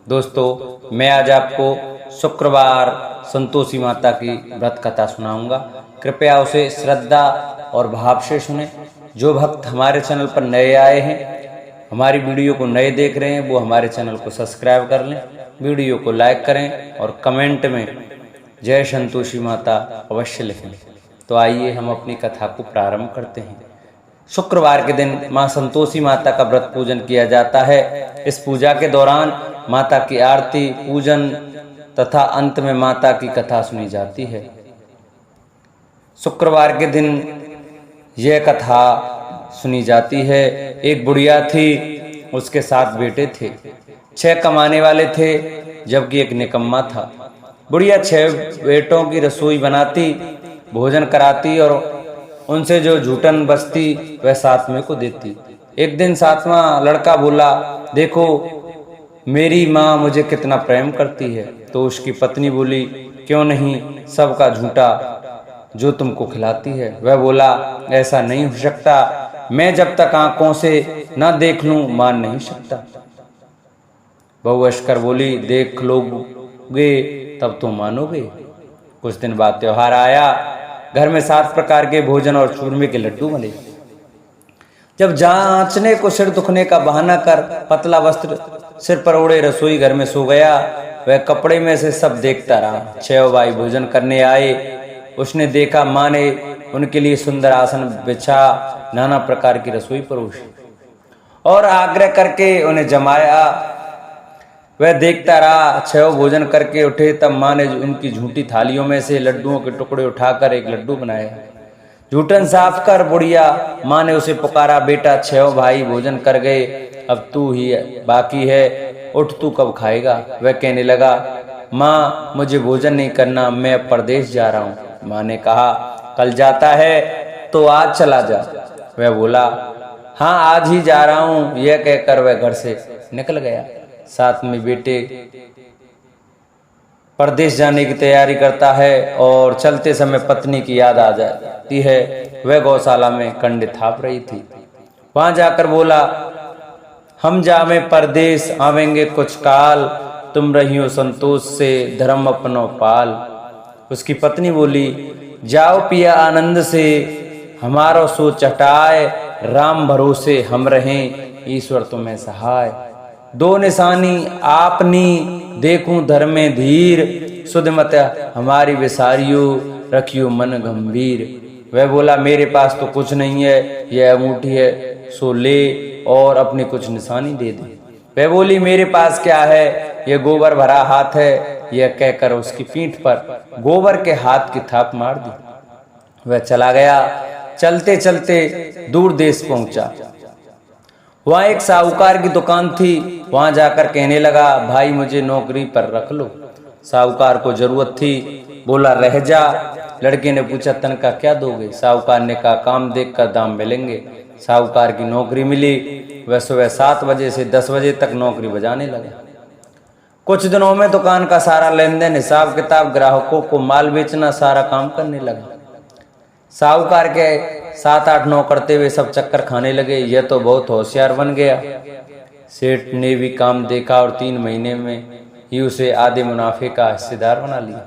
दोस्तों, मैं आज आपको शुक्रवार संतोषी माता की व्रत कथा सुनाऊंगा। कृपया उसे श्रद्धा और भाव से सुने। जो भक्त हमारे चैनल पर नए आए हैं, हमारी वीडियो को नए देख रहे हैं, वो हमारे चैनल को सब्सक्राइब कर लें, वीडियो को लाइक करें और कमेंट में जय संतोषी माता अवश्य लिखें। तो आइए हम अपनी कथा को प्रारंभ करते हैं। शुक्रवार के दिन मां संतोषी माता का व्रत पूजन किया जाता है। इस पूजा के दौरान माता की आरती, पूजन तथा अंत में माता की कथा सुनी जाती है। शुक्रवार के दिन यह कथा सुनी जाती है। एक बुढ़िया थी, उसके 7 बेटे थे। 6 कमाने वाले थे जबकि एक निकम्मा था। बुढ़िया 6 बेटों की रसोई बनाती, भोजन कराती और उनसे जो झूठन बचती वह 7वें को देती। एक दिन 7वां लड़का बोला, देखो मेरी माँ मुझे कितना प्रेम करती है। तो उसकी पत्नी बोली, क्यों नहीं, सबका झूठा जो तुमको खिलाती है। वह बोला, ऐसा नहीं हो सकता, मैं जब तक आंखों से न देख लूं मान नहीं सकता। बहू अश्कर बोली, देख लोगे तब तो मानोगे। कुछ दिन बाद त्योहार आया। घर में 7 प्रकार के भोजन और चूरमे के लड्डू बने। जब जांचने को सिर दुखने का बहाना कर पतला वस्त्र सिर पर ओढ़े रसोई घर में सो गया, वह कपड़े में से सब देखता रहा। 6 भाई भोजन करने आए। उसने देखा माँ ने उनके लिए सुंदर आसन बिछा, नाना प्रकार की रसोई परोसी और आग्रह करके उन्हें जमाया। वह देखता रहा। 6 भोजन करके उठे तब माँ ने उनकी झूठी थालियों में से लड्डुओं के टुकड़े उठाकर एक लड्डू बनाया। झूठन साफ कर बुढ़िया माँ ने उसे पुकारा, बेटा 6 भाई भोजन कर गए, अब तू ही बाकी है, उठ तू कब खाएगा। वह कहने लगा, माँ मुझे भोजन नहीं करना, मैं अब परदेश जा रहा हूँ। माँ ने कहा, कल जाता है तो आज चला जा। वह बोला, हाँ आज ही जा रहा हूँ। यह कहकर वह घर से निकल गया। साथ में बेटे परदेश जाने की तैयारी करता है और चलते समय पत्नी की याद आ जाती है। वह गौशाला में कंडे थाप रही थी। वहां जाकर बोला, हम जावे परदेश आवेंगे कुछ काल, तुम रहियो संतोष से धर्म अपनो पाल। उसकी पत्नी बोली, जाओ पिया आनंद से, हमारो सो चटाए, राम भरोसे हम रहें, ईश्वर तुम्हें सहाय। 2 निशानी आपनी, देखूं धर्मे धीर, सुध मत हमारी विसारियो, रखियो मन गंभीर। वह बोला, मेरे पास तो कुछ नहीं है, यह अंगूठी है, सो ले और अपनी कुछ निशानी दे दे। वह बोली, मेरे पास क्या है, यह गोबर भरा हाथ है। यह कहकर उसकी पीठ पर गोबर के हाथ की थाप मार दी। वह चला गया। चलते चलते दूर देश पहुंचा। वहां एक साहूकार की दुकान थी। वहां जाकर कहने लगा, भाई मुझे नौकरी पर रख लो। साहूकार को जरूरत थी, बोला रह जा। लड़के ने पूछा, तनख्वाह क्या दोगे। साहूकार ने कहा, काम देख कर दाम मिलेंगे। साहूकार की नौकरी मिली। वह सुबह 7 बजे से 10 बजे तक नौकरी बजाने लगा। कुछ दिनों में दुकान का सारा लेन देन, हिसाब किताब, ग्राहकों को माल बेचना, सारा काम करने लगा। साहूकार के 7-8 नौकर करते हुए सब चक्कर खाने लगे। यह तो बहुत होशियार बन गया। सेठ ने भी काम देखा और 3 महीने में ही उसे आधे मुनाफे का हिस्सेदार बना लिया।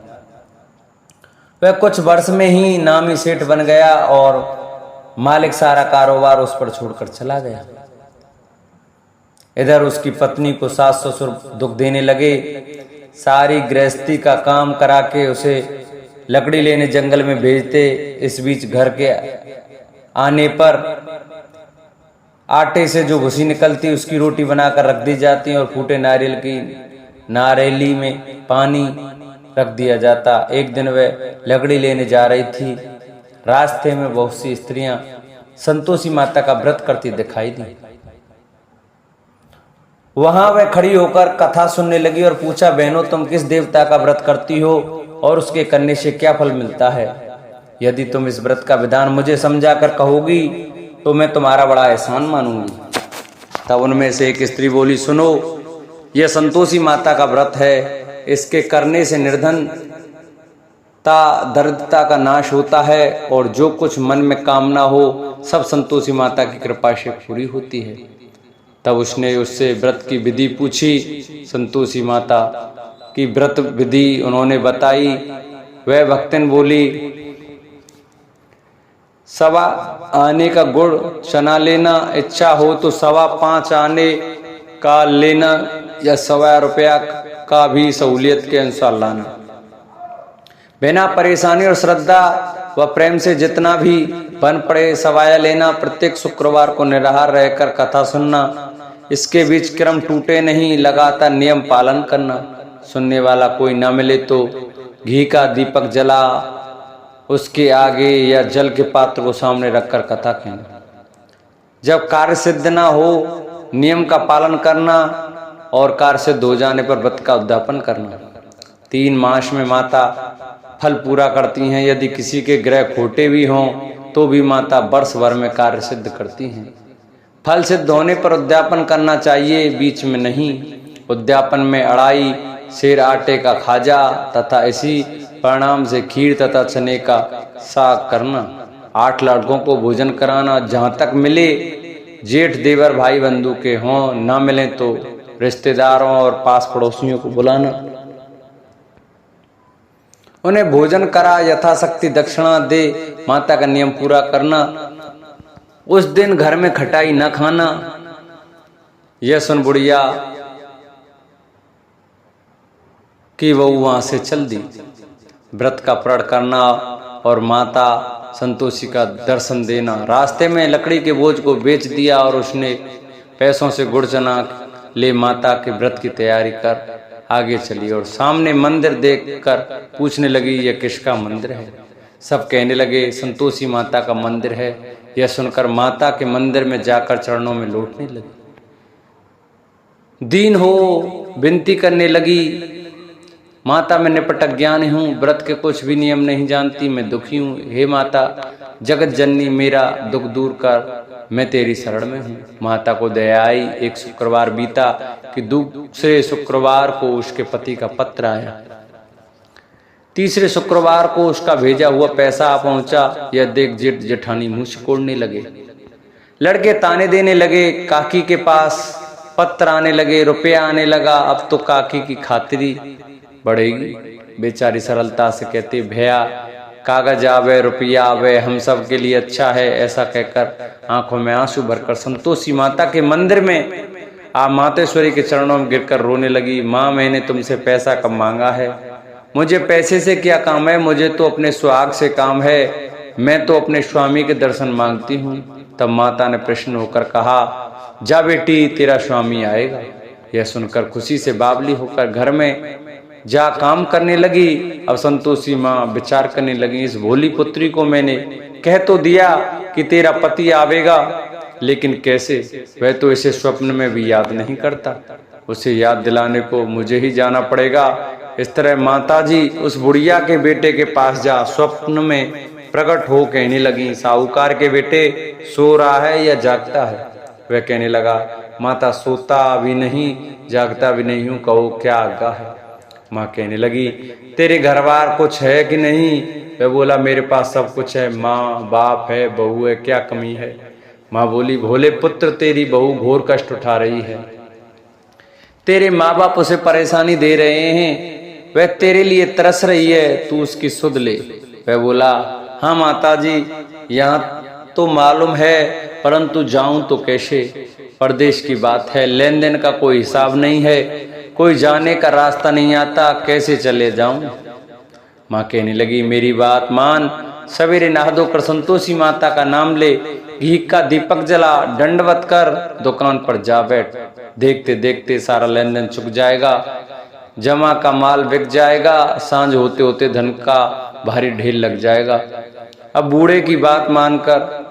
वह कुछ वर्ष में ही नामी सेठ बन गया और मालिक सारा कारोबार उस पर छोड़कर चला गया। इधर उसकी पत्नी को सास ससुर दुख देने लगे। सारी गृहस्थी का काम करा के उसे लकड़ी लेने जंगल में भेजते। इस बीच घर के आने पर आटे से जो भूसी निकलती उसकी रोटी बनाकर रख दी जाती और फूटे नारियल की नारेली में पानी रख दिया जाता। एक दिन वह लकड़ी लेने जा रही थी। रास्ते में बहुत सी स्त्रियां संतोषी माता का व्रत करती दिखाई दी। वहां वह खड़ी होकर कथा सुनने लगी और पूछा, बहनों तुम किस देवता का व्रत करती हो और उसके करने से क्या फल मिलता है। यदि तुम इस व्रत का विधान मुझे समझा कर कहोगी तो मैं तुम्हारा बड़ा एहसान मानूंगी। तब उनमें से एक स्त्री बोली, सुनो, यह संतोषी माता का व्रत है। इसके करने से निर्धनता, दरिद्रता का नाश होता है और जो कुछ मन में कामना हो सब संतोषी माता की कृपा से पूरी होती है। तब उसने उससे व्रत की विधि पूछी। संतोषी माता की व्रत विधि उन्होंने बताई। वह भक्तन बोली, सवा आने का गुड़ चना लेना, इच्छा हो तो 5.25 आने का लेना या 1.25 रुपया का भी सहूलियत के अनुसार लाना। बिना परेशानी और श्रद्धा व प्रेम से जितना भी बन पड़े सवाया लेना। प्रत्येक शुक्रवार को निराहार रहकर कथा सुनना, इसके बीच क्रम टूटे नहीं, लगातार नियम पालन करना। सुनने वाला कोई न मिले तो घी का दीपक जला उसके आगे या जल के पात्र को सामने रखकर कथा कहना। जब कार्य सिद्ध ना हो नियम का पालन करना और कार्य सिद्ध हो जाने पर व्रत का उद्यापन करना। 3 मास में माता फल पूरा करती हैं। यदि किसी के ग्रह खोटे भी हों तो भी माता वर्ष भर में कार्य सिद्ध करती हैं। फल सिद्ध होने पर उद्यापन करना चाहिए, बीच में नहीं। उद्यापन में अड़ाई, सेर आटे का खाजा तथा इसी परिणाम से खीर तथा चने का साग करना। 8 लड़कों को भोजन कराना। जहां तक मिले जेठ देवर भाई बंधु के हों, न मिले तो रिश्तेदारों और पास पड़ोसियों को बुलाना, उन्हें भोजन करा, यथाशक्ति दक्षिणा दे, माता का नियम पूरा करना। उस दिन घर में खटाई न खाना। यह सुन बुढ़िया कि वह वहां से चल दी। व्रत का प्रण करना और माता संतोषी का दर्शन देना। रास्ते में लकड़ी के बोझ को बेच दिया और उसने पैसों से गुड़ चना ले माता के व्रत की तैयारी कर आगे चली और सामने मंदिर देखकर पूछने लगी, यह किसका मंदिर है? सब कहने लगे, संतोषी माता का मंदिर है। यह सुनकर माता के मंदिर में जाकर चरणों में लौटने लगी। दीन हो विनती करने लगी, माता मैं निपट ज्ञानी हूँ, व्रत के कुछ भी नियम नहीं जानती, मैं दुखी हूँ। हे माता जगत जननी, मेरा दुख दूर कर, मैं तेरी शरण में हूँ। माता को दया आई। एक शुक्रवार बीता कि दूसरे शुक्रवार को उसके पति का पत्र आया। तीसरे शुक्रवार को उसका भेजा हुआ पैसा आ पहुंचा। यह देख जेठ जेठानी मुंह सिकोड़ने लगे। लड़के ताने देने लगे। काकी के पास पत्र आने लगे, रुपया आने लगा। अब तो काकी की खातिरी बढ़ेगी। बेचारी सरलता से कहती, भैया कागज आवे रुपया आवे, हम सब के लिए अच्छा है। ऐसा कहकर आंखों में आंसू भरकर संतोषी माता के मंदिर में मातेश्वरी के चरणों में गिरकर रोने लगी। माँ मैंने तुमसे पैसा कब मांगा है? मुझे पैसे से क्या काम है? मुझे तो अपने सुहाग से काम है। मैं तो अपने स्वामी के दर्शन मांगती हूँ। तब माता ने प्रसन्न होकर कहा, जा बेटी तेरा स्वामी आएगा। यह सुनकर खुशी से बावली होकर घर में जा काम करने लगी। अब संतोषी माँ विचार करने लगी, इस भोली पुत्री को मैंने कह तो दिया कि तेरा पति आवेगा, लेकिन कैसे? वह तो इसे स्वप्न में भी याद नहीं करता। उसे याद दिलाने को मुझे ही जाना पड़ेगा। इस तरह माताजी उस बुढ़िया के बेटे के पास जा स्वप्न में प्रकट हो कहने लगी, साहूकार के बेटे सो रहा है या जागता है? वह कहने लगा, माता सोता भी नहीं जागता भी नहीं हूँ, कहो क्या आज्ञा है? माँ कहने लगी, तेरे घर बार कुछ है कि नहीं? वह बोला, मेरे पास सब कुछ है, माँ बाप है, बहू है, क्या कमी है? माँ बोली, भोले पुत्र तेरी बहू घोर कष्ट उठा रही है। तेरे माँ बाप उसे परेशानी दे रहे हैं, वह तेरे लिए तरस रही है, तू उसकी सुध ले। वह बोला, हाँ माताजी यहाँ तो मालूम है, परंतु जाऊं तो कैसे? परदेश की बात है, लेन देन का कोई हिसाब नहीं है, कोई जाने का रास्ता नहीं आता, कैसे चले जाऊं? माँ कहने लगी, मेरी बात मान, सवेरे नहा धोकर संतोषी माता का नाम ले, घी का दीपक जला, दंडवत कर, दुकान पर जा बैठ। देखते देखते सारा लेन देन चुक जाएगा, जमा का माल बिक जाएगा, सांझ होते होते धन का भारी ढेर लग जाएगा। अब बूढ़े की बात मानकर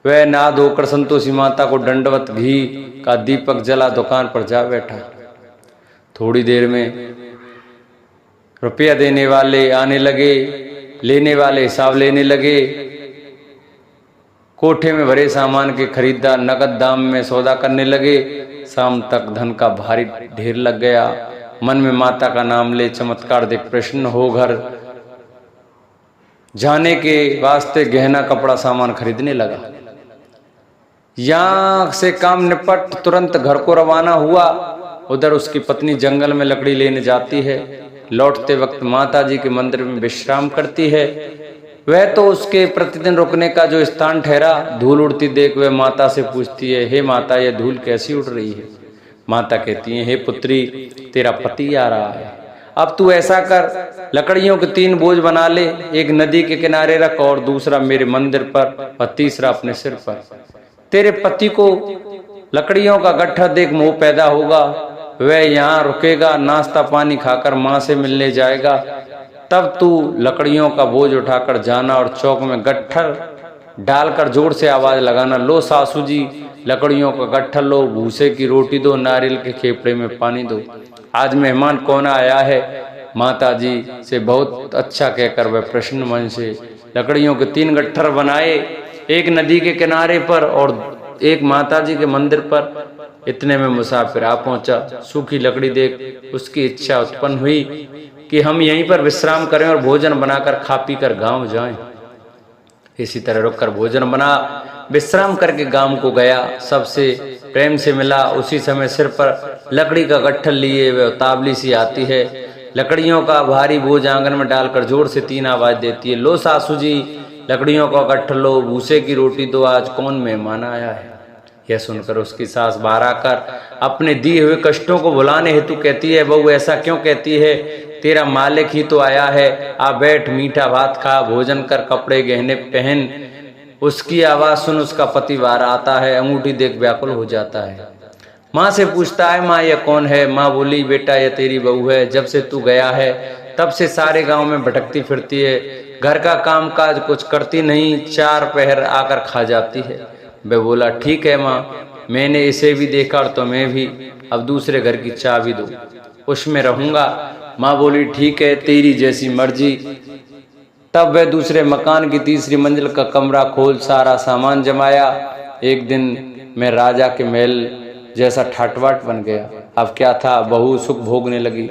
वह नहा धोकर संतोषी माता को दंडवत घी का दीपक जला दुकान पर जा बैठा। थोड़ी देर में रुपया देने वाले आने लगे, लेने वाले हिसाब लेने लगे। कोठे में भरे सामान के खरीदार नगद दाम में सौदा करने लगे। शाम तक धन का भारी ढेर लग गया। मन में माता का नाम ले चमत्कार देख प्रसन्न हो घर जाने के वास्ते गहना कपड़ा सामान खरीदने लगा। यहाँ से काम निपट तुरंत घर को रवाना हुआ। उधर उसकी पत्नी जंगल में लकड़ी लेने जाती है। लौटते वक्त माता जी के मंदिर में विश्राम करती है। वह तो उसके प्रतिदिन रुकने का जो स्थान ठहरा, धूल उड़ती देख वह माता से पूछती है, हे माता, यह धूल कैसी उड़ रही है? माता कहती है, हे पुत्री, तेरा पति आ रहा है। अब तू ऐसा कर, लकड़ियों के 3 बोझ बना ले, एक नदी के किनारे रख और दूसरा मेरे मंदिर पर और तीसरा अपने सिर पर। तेरे पति को लकड़ियों का गट्ठा देख मोह पैदा होगा, वह यहाँ रुकेगा, नाश्ता पानी खाकर माँ से मिलने जाएगा। तब तू लकड़ियों का बोझ उठाकर जाना और चौक में गट्ठर डालकर जोर से आवाज लगाना, लो सासू जी, लकड़ियों का गट्ठर लो, भूसे की रोटी दो, नारियल के खेपड़े में पानी दो। आज मेहमान कौन आया है? माता जी से बहुत अच्छा कहकर वह प्रसन्न मन से लकड़ियों के 3 गट्ठर बनाए, एक नदी के किनारे पर और एक माता जी के मंदिर पर। इतने में मुसाफिर आ पहुंचा। सूखी लकड़ी देख उसकी इच्छा उत्पन्न हुई कि हम यहीं पर विश्राम करें और भोजन बनाकर खा पी कर गाँव जाएं। इसी तरह रुककर भोजन बना, विश्राम करके गांव को गया, सबसे प्रेम से मिला। उसी समय सिर पर लकड़ी का गट्ठर लिए वह उतावली सी आती है। लकड़ियों का भारी बोझ आंगन में डालकर जोर से 3 आवाज देती है, लो सासू जी, लकड़ियों का गट्ठर लो, भूसे की रोटी दो, आज कौन मेहमान आया है? यह सुनकर उसकी सास बाहर आकर अपने दिए हुए कष्टों को भुलाने हेतु कहती है, बहू ऐसा क्यों कहती है? तेरा मालिक ही तो आया है, आ बैठ, मीठा भात खा, भोजन कर, कपड़े गहने पहन। उसकी आवाज सुन उसका पति बाहर आता है, अंगूठी देख व्याकुल हो जाता है। माँ से पूछता है, माँ यह कौन है? माँ बोली, बेटा यह तेरी बहू है, जब से तू गया है तब से सारे गांव में भटकती फिरती है, घर का काम काज कुछ करती नहीं, 4 पहर आकर खा जाती है। वह बोला, ठीक है माँ, मैंने इसे भी देखा और तुम्हें भी, अब दूसरे घर की चाबी दो, उसमें रहूंगा। माँ बोली, ठीक है, तेरी जैसी मर्जी। तब वह दूसरे मकान की 3री मंजिल का कमरा खोल सारा सामान जमाया। एक दिन मैं राजा के महल जैसा ठाटबाट बन गया। अब क्या था, बहू सुख भोगने लगी।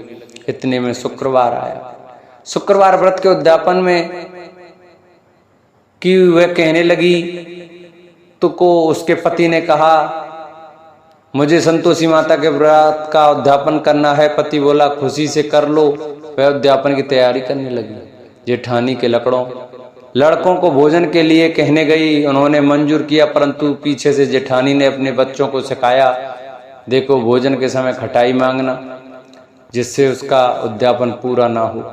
इतने में शुक्रवार आया। शुक्रवार व्रत के उद्यापन में कि वह कहने लगी तो को उसके पति ने कहा, मुझे संतोषी माता के व्रत का उद्यापन करना है। पति बोला, खुशी से कर लो। वह उद्यापन की तैयारी करने लगी। जेठानी के लड़कों को भोजन के लिए कहने गई। उन्होंने मंजूर किया, परंतु पीछे से जेठानी ने अपने बच्चों को सिखाया, देखो भोजन के समय खटाई मांगना, जिससे उसका उद्यापन पूरा ना हो।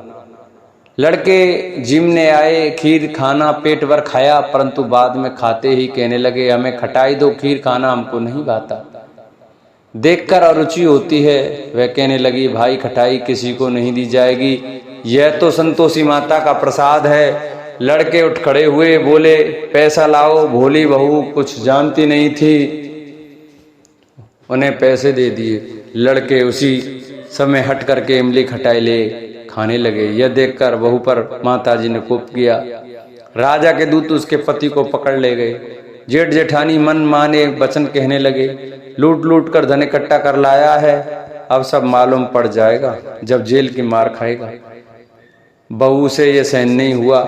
लड़के जिमने आए, खीर खाना पेट भर खाया, परंतु बाद में खाते ही कहने लगे, हमें खटाई दो, खीर खाना हमको नहीं भाता। देखकर अरुचि होती है। वह कहने लगी, भाई खटाई किसी को नहीं दी जाएगी, यह तो संतोषी माता का प्रसाद है। लड़के उठ खड़े हुए, बोले, पैसा लाओ। भोली बहू कुछ जानती नहीं थी, उन्हें पैसे दे दिए। लड़के उसी समय हट करके इमली खटाई ले खाने लगे। यह देखकर बहू पर माताजी ने कोप किया। राजा के दूत उसके पति को पकड़ ले गए। जेठ जेठानी मन माने वचन कहने लगे, लूट लूट कर धन इकट्ठा कर लाया है, अब सब मालूम पड़ जाएगा जब जेल की मार खाएगा। बहू से यह सहन नहीं हुआ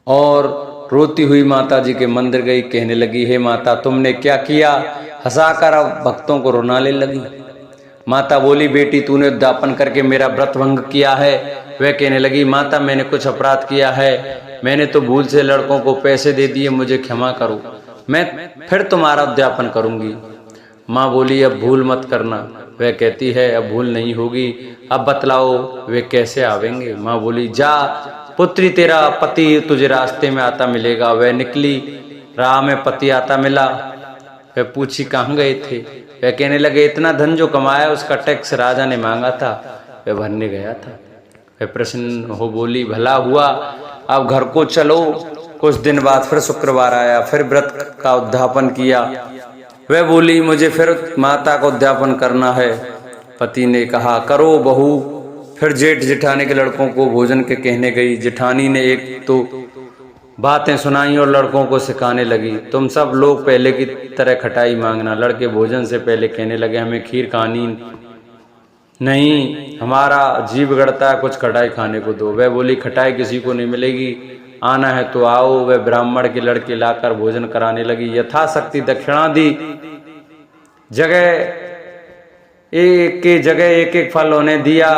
और रोती हुई माता जी के मंदिर गई। कहने लगी, हे माता, तुमने क्या किया? हंसाकर अब भक्तों को रुलाने लगी। माता बोली, बेटी तूने उद्यापन करके मेरा व्रत भंग किया है। वह कहने लगी, माता मैंने कुछ अपराध किया है, मैंने तो भूल से लड़कों को पैसे दे दिए, मुझे क्षमा करो, मैं फिर तुम्हारा उद्यापन करूंगी। माँ बोली, अब भूल मत करना। वह कहती है, अब भूल नहीं होगी, अब बतलाओ वे कैसे आवेंगे। माँ बोली, जा पुत्री, तेरा पति तुझे रास्ते में आता मिलेगा। वह निकली, राह में पति आता मिला। वह पूछी, कहाँ गए थे? वह कहने लगे, इतना धन जो कमाया उसका टैक्स राजा ने मांगा था, वह भरने गया था। वह प्रसन्न हो बोली, भला हुआ, अब घर को चलो। कुछ दिन बाद फिर शुक्रवार आया, फिर व्रत का उद्यापन किया। वह बोली, मुझे फिर माता का उद्यापन करना है। पति ने कहा, करो बहू। फिर जेठ जेठानी के लड़कों को भोजन के कहने गई। जेठानी ने एक तो बातें सुनाई और लड़कों को सिखाने लगी, तुम सब लोग पहले की तरह खटाई मांगना। लड़के भोजन से पहले कहने लगे, हमें खीर खानी नहीं, हमारा जी बिगड़ता है, कुछ खटाई खाने को दो। वह बोली, खटाई किसी को नहीं मिलेगी, आना है तो आओ। वह ब्राह्मण के लड़के लाकर भोजन कराने लगी। यथाशक्ति दक्षिणा दी। एक एक फल उन्हें दिया।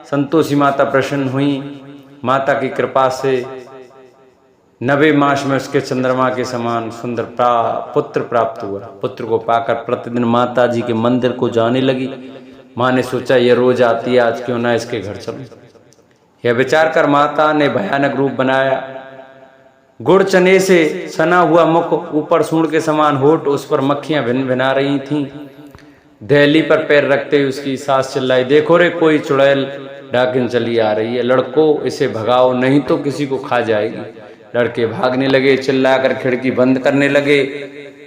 संतोषी माता प्रसन्न हुई। माता की कृपा से 90 मास में उसके चंद्रमा के समान सुंदर पुत्र प्राप्त हुआ। पुत्र को पाकर प्रतिदिन माता जी के मंदिर को जाने लगी। माँ ने सोचा ये रोज आती है, आज क्यों ना इसके घर चलूं। यह विचार कर माता ने भयानक रूप बनाया। गुड़ चने से सना हुआ मुख, ऊपर सूंड के समान होठ, उस पर मक्खियां भिन भिना रही थीं। दहली पर पैर रखते हुए उसकी सास चिल्लाई, देखो रे कोई चुड़ैल डाकिन चली आ रही है, लड़को इसे भगाओ नहीं तो किसी को खा जाएगी। लड़के भागने लगे, चिल्लाकर खिड़की बंद करने लगे।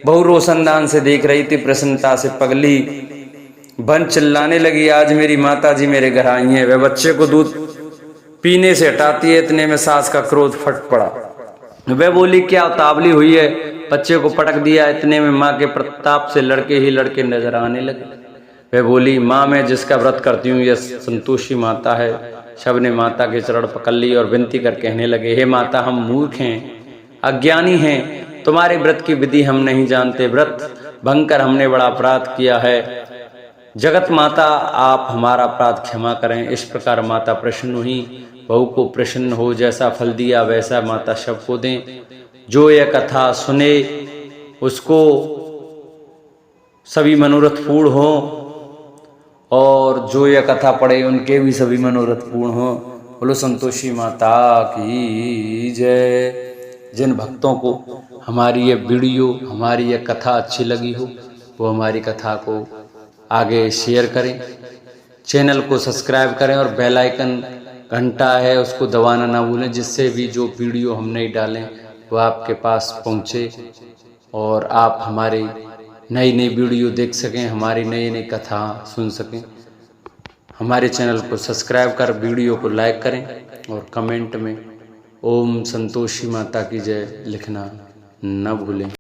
बहू रोशनदान से देख रही थी, प्रसन्नता से पगली बन चिल्लाने लगी, आज मेरी माता जी मेरे घर आई हैं। वह बच्चे को दूध पीने से हटाती है, इतने में सास का क्रोध फट पड़ा। वह बोली, क्या उतावली हुई है, बच्चे को पटक दिया। इतने में माँ के प्रताप से लड़के ही लड़के नजर आने लगे। वह बोली, माँ मैं जिसका व्रत करती हूँ यह संतोषी माता है। सब ने माता के चरण पकड़ लिए और विनती कर कहने लगे, हे माता हम मूर्ख हैं, अज्ञानी हैं, तुम्हारे व्रत की विधि हम नहीं जानते, व्रत भंग कर हमने बड़ा अपराध किया है। जगत माता आप हमारा अपराध क्षमा करें। इस प्रकार माता प्रसन्न हुई। बहू को प्रसन्न हो, जैसा फल दिया वैसा माता सबको दें। जो यह कथा सुने उसको सभी मनोरथ पूर्ण हो, और जो यह कथा पढ़े उनके भी सभी मनोरथ पूर्ण हो। बोलो संतोषी माता की जय। जिन भक्तों को हमारी यह वीडियो, हमारी यह कथा अच्छी लगी हो वो हमारी कथा को आगे शेयर करें, चैनल को सब्सक्राइब करें और बेल आइकन घंटा है उसको दबाना ना भूलें, जिससे भी जो वीडियो हम नहीं डालें वो आपके पास पहुंचे और आप हमारी नई नई वीडियो देख सकें, हमारी नई नई कथा सुन सकें। हमारे चैनल को सब्सक्राइब कर वीडियो को लाइक करें और कमेंट में ओम संतोषी माता की जय लिखना न भूलें।